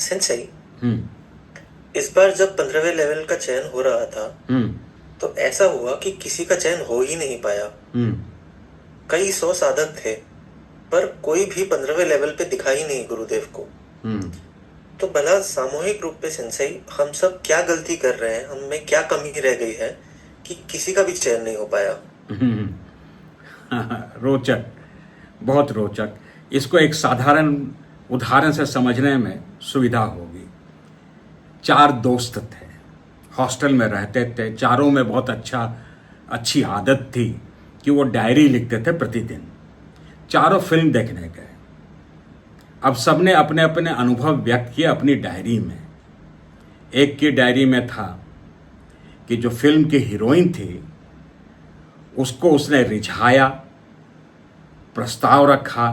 Sensei, हम्म इस बार जब 15वें level का चयन हो रहा था हम्म तो ऐसा हुआ कि किसी का चयन हो ही नहीं पाया। हम्म कई 100 साधक थे पर कोई भी 15वें लेवल पे दिखा ही नहीं गुरुदेव को। हम्म तो भला सामूहिक रूप पे सेंसेई हम सब क्या गलती कर रहे हैं, हम में क्या कमी रह गई है कि किसी का भी चयन नहीं हो पाया। हम्म रोचक, बहुत रोचक। इसको एक साधारण उदाहरण से समझने में सुविधा होगी। चार दोस्त थे, हॉस्टल में रहते थे। चारों में बहुत अच्छी आदत थी कि वो डायरी लिखते थे प्रतिदिन। चारों फिल्म देखने गए। अब सबने अपने अपने अनुभव व्यक्त किए अपनी डायरी में। एक की डायरी में था कि जो फिल्म की हीरोइन थी उसको उसने रिझाया, प्रस्ताव रखा,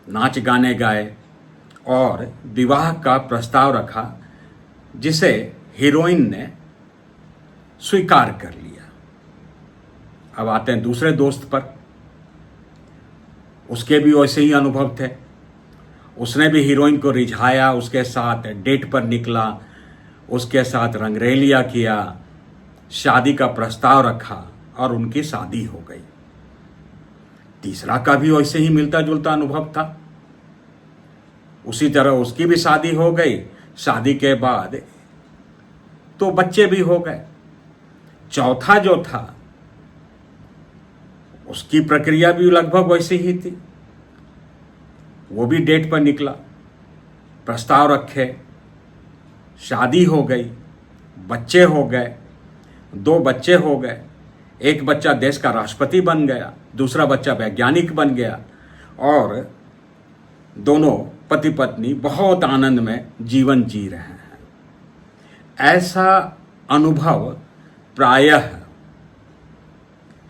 नाच गाने गाए और विवाह का प्रस्ताव रखा, जिसे हीरोइन ने स्वीकार कर लिया। अब आते हैं दूसरे दोस्त पर। उसके भी वैसे ही अनुभव थे। उसने भी हीरोइन को रिझाया, उसके साथ डेट पर निकला, उसके साथ रंगरेलिया किया, शादी का प्रस्ताव रखा और उनकी शादी हो गई। तीसरा का भी वैसे ही मिलता जुलता अनुभव था। उसी तरह उसकी भी शादी हो गई। शादी के बाद तो बच्चे भी हो गए। चौथा जो था उसकी प्रक्रिया भी लगभग वैसी ही थी। वो भी डेट पर निकला, प्रस्ताव रखे, शादी हो गई, बच्चे हो गए, 2 बच्चे हो गए। एक बच्चा देश का राष्ट्रपति बन गया, दूसरा बच्चा वैज्ञानिक बन गया और दोनों पति पत्नी बहुत आनंद में जीवन जी रहे हैं। ऐसा अनुभव प्रायः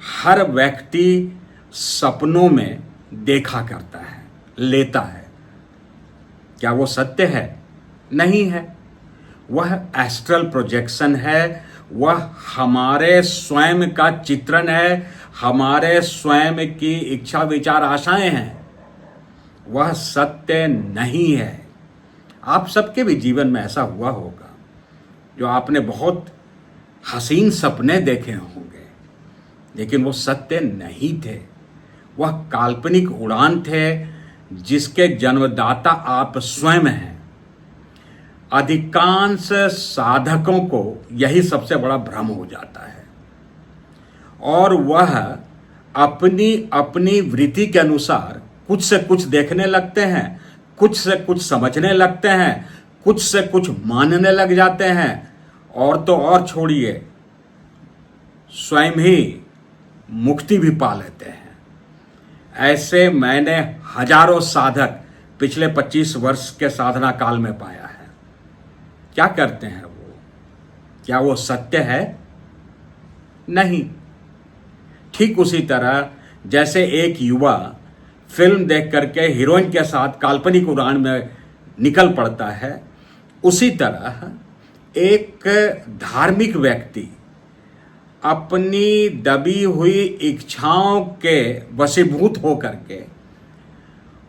हर व्यक्ति सपनों में देखा करता है, लेता है। क्या वो सत्य है? नहीं है। वह एस्ट्रल प्रोजेक्शन है, वह हमारे स्वयं का चित्रण है, हमारे स्वयं की इच्छा विचार आशाएं हैं। वह सत्य नहीं है। आप सबके भी जीवन में ऐसा हुआ होगा जो आपने बहुत हसीन सपने देखे होंगे, लेकिन वो सत्य नहीं थे। वह काल्पनिक उड़ान थे जिसके जन्मदाता आप स्वयं हैं। अधिकांश साधकों को यही सबसे बड़ा भ्रम हो जाता है और वह अपनी अपनी वृत्ति के अनुसार कुछ से कुछ देखने लगते हैं, कुछ से कुछ समझने लगते हैं, कुछ से कुछ मानने लग जाते हैं और तो और छोड़िए, स्वयं ही मुक्ति भी पा लेते हैं। ऐसे मैंने हजारों साधक पिछले 25 वर्ष के साधना काल में पाया है। क्या करते हैं वो? क्या वो सत्य है? नहीं। ठीक उसी तरह जैसे एक युवा फिल्म देख करके हीरोइन के साथ काल्पनिक उड़ान में निकल पड़ता है, उसी तरह एक धार्मिक व्यक्ति अपनी दबी हुई इच्छाओं के वशीभूत होकर के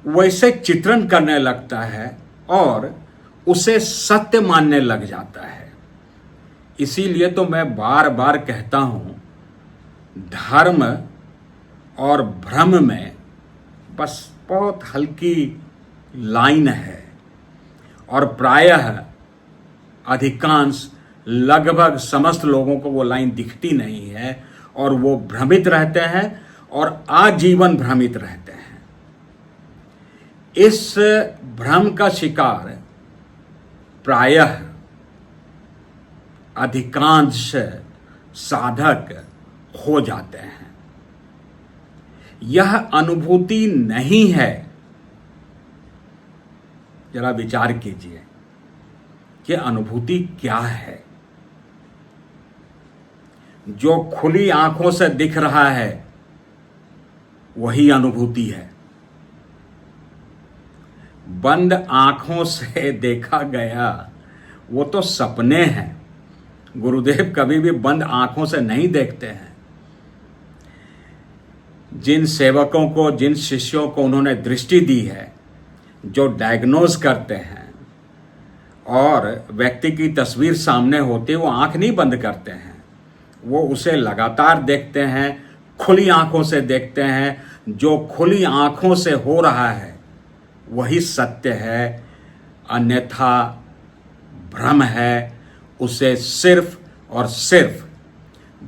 वैसे चित्रण करने लगता है और उसे सत्य मानने लग जाता है। इसीलिए तो मैं बार बार कहता हूं, धर्म और भ्रम में बस बहुत हल्की लाइन है और प्रायः अधिकांश लगभग समस्त लोगों को वो लाइन दिखती नहीं है और वो भ्रमित रहते हैं और आजीवन भ्रमित रहते हैं। इस भ्रम का शिकार प्रायः अधिकांश साधक हो जाते हैं। यह अनुभूति नहीं है। जरा विचार कीजिए कि अनुभूति क्या है। जो खुली आंखों से दिख रहा है वही अनुभूति है। बंद आंखों से देखा गया वो तो सपने हैं। गुरुदेव कभी भी बंद आंखों से नहीं देखते हैं। जिन सेवकों को, जिन शिष्यों को उन्होंने दृष्टि दी है, जो डायग्नोज करते हैं, और व्यक्ति की तस्वीर सामने होती है, वो आंख नहीं बंद करते हैं, वो उसे लगातार देखते हैं, खुली आंखों से देखते हैं। जो खुली आंखों से हो रहा है वही सत्य है, अन्यथा भ्रम है। उसे सिर्फ और सिर्फ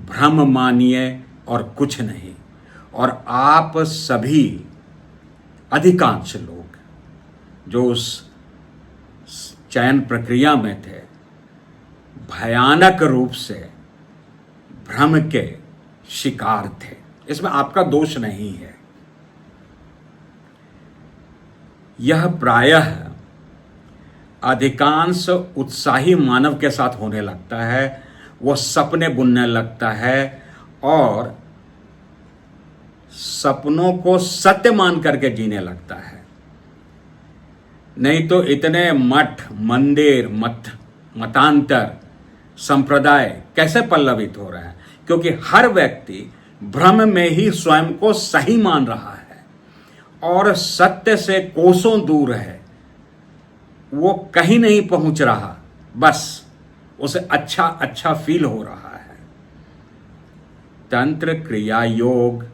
भ्रम मानिए और कुछ नहीं। और आप सभी अधिकांश लोग जो उस चयन प्रक्रिया में थे, भयानक रूप से भ्रम के शिकार थे। इसमें आपका दोष नहीं है। यह प्रायः अधिकांश उत्साही मानव के साथ होने लगता है। वह सपने बुनने लगता है और सपनों को सत्य मान करके जीने लगता है। नहीं तो इतने मठ, मंदिर, मतांतर, संप्रदाय कैसे पल्लवित हो रहे हैं? क्योंकि हर व्यक्ति भ्रम में ही स्वयं को सही मान रहा है और सत्य से कोसों दूर है। वो कहीं नहीं पहुंच रहा, बस उसे अच्छा अच्छा फील हो रहा है। तंत्र क्रिया योग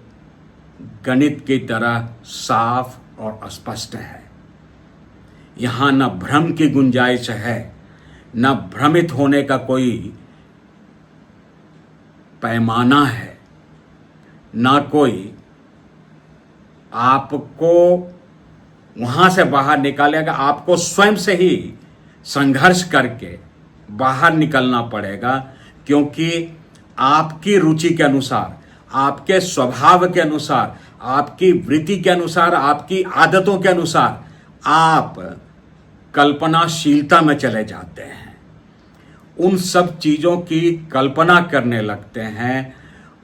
गणित की तरह साफ और स्पष्ट है। यहां न भ्रम की गुंजाइश है, न भ्रमित होने का कोई पैमाना है, न कोई आपको वहां से बाहर निकालेगा। आपको स्वयं से ही संघर्ष करके बाहर निकलना पड़ेगा, क्योंकि आपकी रुचि के अनुसार, आपके स्वभाव के अनुसार, आपकी वृत्ति के अनुसार, आपकी आदतों के अनुसार आप कल्पनाशीलता में चले जाते हैं। उन सब चीजों की कल्पना करने लगते हैं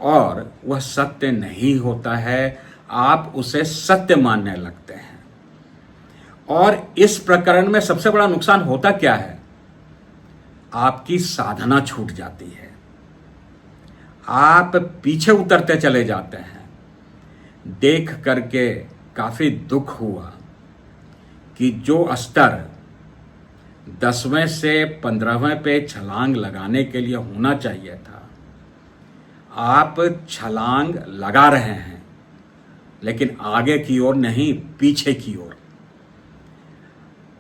और वह सत्य नहीं होता है। आप उसे सत्य मानने लगते हैं। और इस प्रकरण में सबसे बड़ा नुकसान होता क्या है? आपकी साधना छूट जाती है। आप पीछे उतरते चले जाते हैं। देख करके काफी दुख हुआ कि जो स्तर 10वें से 15वें पे छलांग लगाने के लिए होना चाहिए था, आप छलांग लगा रहे हैं, लेकिन आगे की ओर नहीं, पीछे की ओर।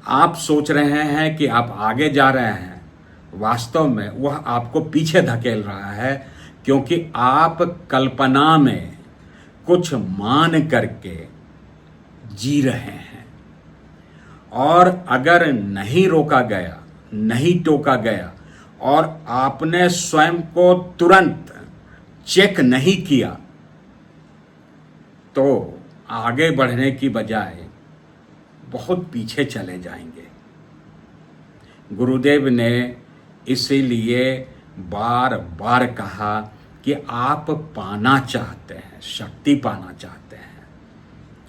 आप सोच रहे हैं कि आप आगे जा रहे हैं, वास्तव में वह आपको पीछे धकेल रहा है, क्योंकि आप कल्पना में कुछ मान करके जी रहे हैं। और अगर नहीं रोका गया, नहीं टोका गया और आपने स्वयं को तुरंत चेक नहीं किया, तो आगे बढ़ने की बजाय बहुत पीछे चले जाएंगे। गुरुदेव ने इसीलिए बार बार कहा कि आप पाना चाहते हैं, शक्ति पाना चाहते हैं।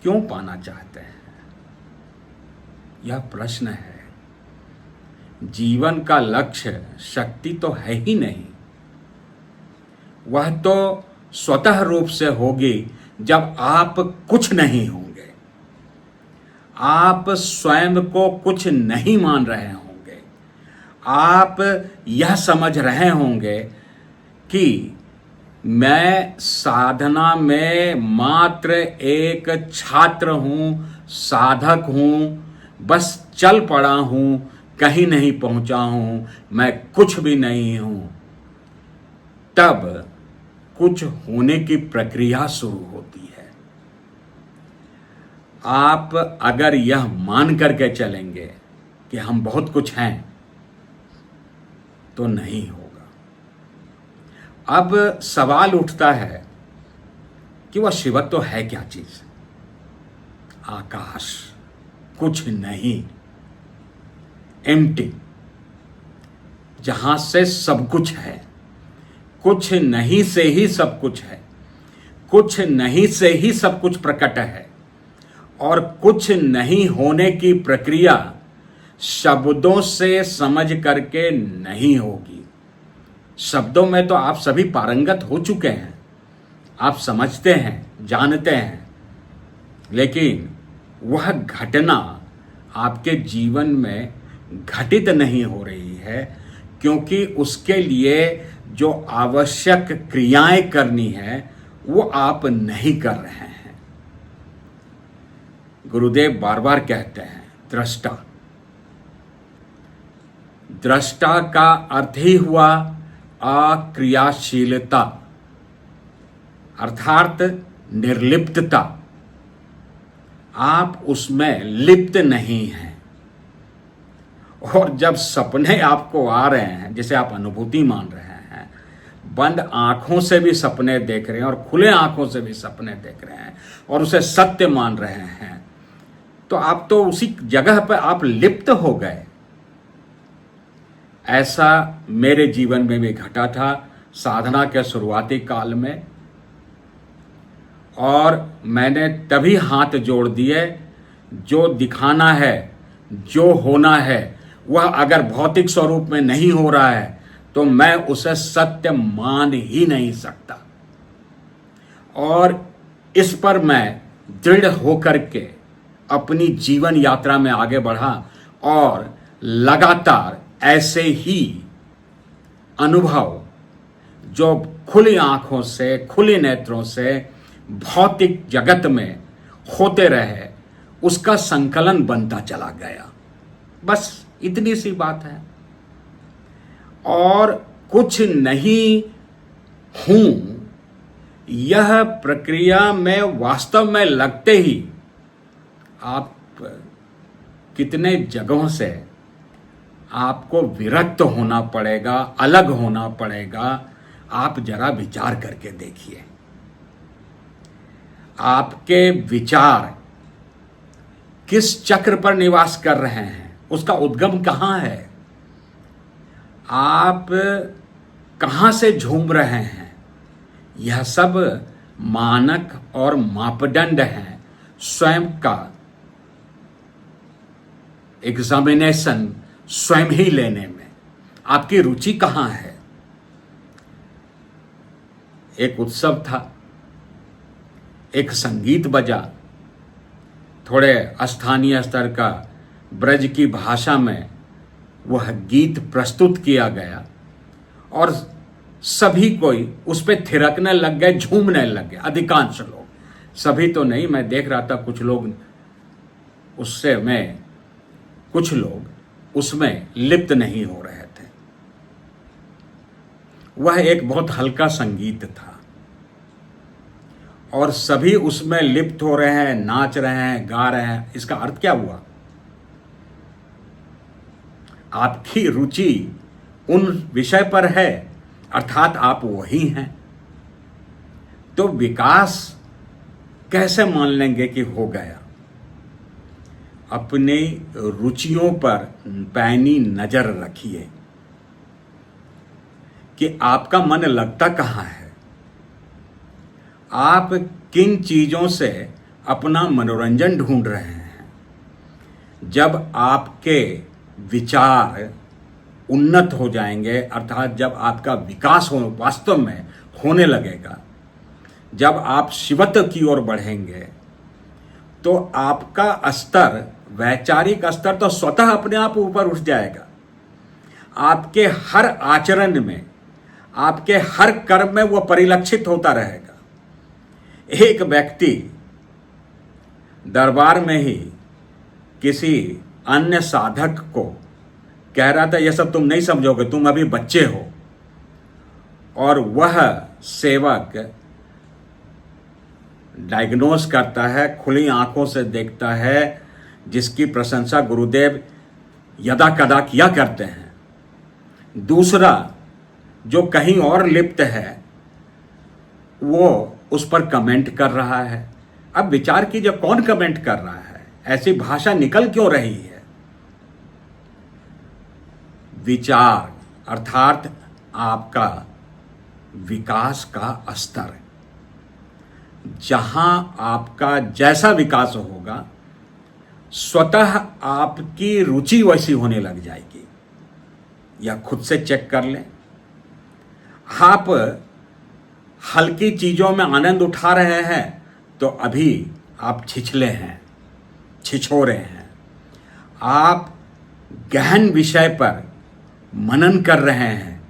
क्यों पाना चाहते हैं? यह प्रश्न है। जीवन का लक्ष्य शक्ति तो है ही नहीं। वह तो स्वतः रूप से होगी जब आप कुछ नहीं होंगे, आप स्वयं को कुछ नहीं मान रहे होंगे, आप यह समझ रहे होंगे कि मैं साधना में मात्र एक छात्र हूं, साधक हूं, बस चल पड़ा हूं, कहीं नहीं पहुंचा हूं, मैं कुछ भी नहीं हूं। तब कुछ होने की प्रक्रिया शुरू होती है। आप अगर यह मान करके चलेंगे कि हम बहुत कुछ हैं, तो नहीं होगा। अब सवाल उठता है कि वह शिवत्व है क्या चीज? आकाश, कुछ नहीं, एम्प्टी, जहां से सब कुछ है। कुछ नहीं से ही सब कुछ है, कुछ नहीं से ही सब कुछ प्रकट है। और कुछ नहीं होने की प्रक्रिया शब्दों से समझ करके नहीं होगी। शब्दों में तो आप सभी पारंगत हो चुके हैं, आप समझते हैं, जानते हैं, लेकिन वह घटना आपके जीवन में घटित नहीं हो रही है, क्योंकि उसके लिए जो आवश्यक क्रियाएं करनी है वो आप नहीं कर रहे हैं। गुरुदेव बार बार कहते हैं दृष्टा। दृष्टा का अर्थ ही हुआ अक्रियाशीलता, अर्थात निर्लिप्तता। आप उसमें लिप्त नहीं हैं। और जब सपने आपको आ रहे हैं, जिसे आप अनुभूति मान रहे हैं, बंद आंखों से भी सपने देख रहे हैं और खुले आंखों से भी सपने देख रहे हैं और उसे सत्य मान रहे हैं, तो आप तो उसी जगह पर आप लिप्त हो गए। ऐसा मेरे जीवन में भी घटा था साधना के शुरुआती काल में, और मैंने तभी हाथ जोड़ दिए, जो दिखाना है, जो होना है, वह अगर भौतिक स्वरूप में नहीं हो रहा है तो मैं उसे सत्य मान ही नहीं सकता। और इस पर मैं दृढ़ होकर के अपनी जीवन यात्रा में आगे बढ़ा और लगातार ऐसे ही अनुभव जो खुली आंखों से, खुले नेत्रों से भौतिक जगत में होते रहे, उसका संकलन बनता चला गया। बस इतनी सी बात है, और कुछ नहीं हूं, यह प्रक्रिया में वास्तव में लगते ही आप कितने जगहों से आपको विरक्त होना पड़ेगा, अलग होना पड़ेगा। आप जरा विचार करके देखिए, आपके विचार किस चक्र पर निवास कर रहे हैं, उसका उद्गम कहाँ है, आप कहाँ से झूम रहे हैं। यह सब मानक और मापदंड हैं स्वयं का एग्जामिनेशन स्वयं ही लेने में। आपकी रुचि कहाँ है। एक उत्सव था, एक संगीत बजा, थोड़े स्थानीय स्तर का ब्रज की भाषा में वह गीत प्रस्तुत किया गया और सभी कोई उस पर थिरकने लग गए, झूमने लग गए। अधिकांश लोग, सभी तो नहीं, मैं देख रहा था कुछ लोग उससे में कुछ लोग उसमें लिप्त नहीं हो रहे थे। वह एक बहुत हल्का संगीत था और सभी उसमें लिप्त हो रहे हैं, नाच रहे हैं, गा रहे हैं। इसका अर्थ क्या हुआ? आपकी रुचि उन विषय पर है, अर्थात आप वही हैं। तो विकास कैसे मान लेंगे कि हो गया? अपनी रुचियों पर पैनी नजर रखिए कि आपका मन लगता कहाँ है, आप किन चीजों से अपना मनोरंजन ढूंढ रहे हैं। जब आपके विचार उन्नत हो जाएंगे, अर्थात जब आपका विकास हो वास्तव में होने लगेगा, जब आप शिवत्व की ओर बढ़ेंगे, तो आपका स्तर, वैचारिक स्तर तो स्वतः अपने आप ऊपर उठ जाएगा। आपके हर आचरण में, आपके हर कर्म में वह परिलक्षित होता रहेगा। एक व्यक्ति दरबार में ही किसी अन्य साधक को कह रहा था, यह सब तुम नहीं समझोगे, तुम अभी बच्चे हो। और वह सेवक डायग्नोस करता है, खुली आंखों से देखता है, जिसकी प्रशंसा गुरुदेव यदा कदा किया करते हैं। दूसरा जो कहीं और लिप्त है, वो उस पर कमेंट कर रहा है। अब विचार कीजिए, कौन कमेंट कर रहा है? ऐसी भाषा निकल क्यों रही है? विचार अर्थात आपका विकास का स्तर, जहां आपका जैसा विकास होगा, स्वतः आपकी रुचि वैसी होने लग जाएगी। या खुद से चेक कर लें। आप हल्की चीजों में आनंद उठा रहे हैं तो अभी आप छिछले हैं, छिछोरे हैं। आप गहन विषय पर मनन कर रहे हैं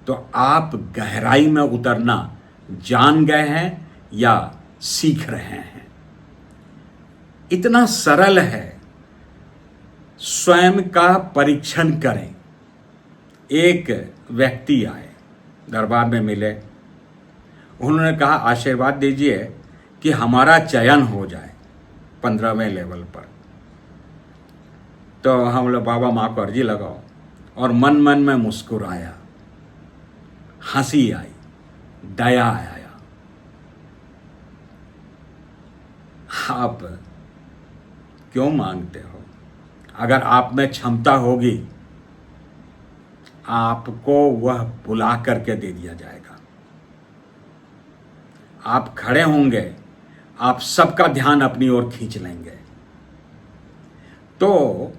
तो आप गहराई में उतरना जान गए हैं या सीख रहे हैं। इतना सरल है, स्वयं का परीक्षण करें। एक व्यक्ति आए, दरबार में मिले, उन्होंने कहा आशीर्वाद दीजिए कि हमारा चयन हो जाए 15वें लेवल पर। तो हम लोग बाबा माँ को अर्जी लगाओ, और मन मन में मुस्कुराया, हंसी आई, दया आया। आप क्यों मांगते हो? अगर आप में क्षमता होगी आपको वह बुला करके दे दिया जाएगा। आप खड़े होंगे, आप सबका ध्यान अपनी ओर खींच लेंगे। तो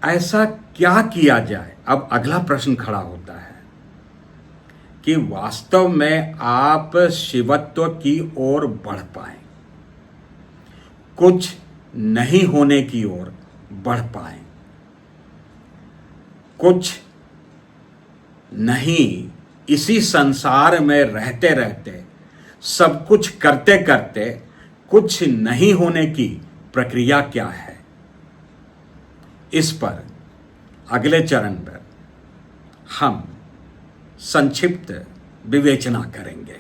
ऐसा क्या किया जाए? अब अगला प्रश्न खड़ा होता है कि वास्तव में आप शिवत्व की ओर बढ़ पाए, कुछ नहीं होने की ओर बढ़ पाए, कुछ नहीं, इसी संसार में रहते रहते, सब कुछ करते करते कुछ नहीं होने की प्रक्रिया क्या है? इस पर अगले चरण पर हम संक्षिप्त विवेचना करेंगे।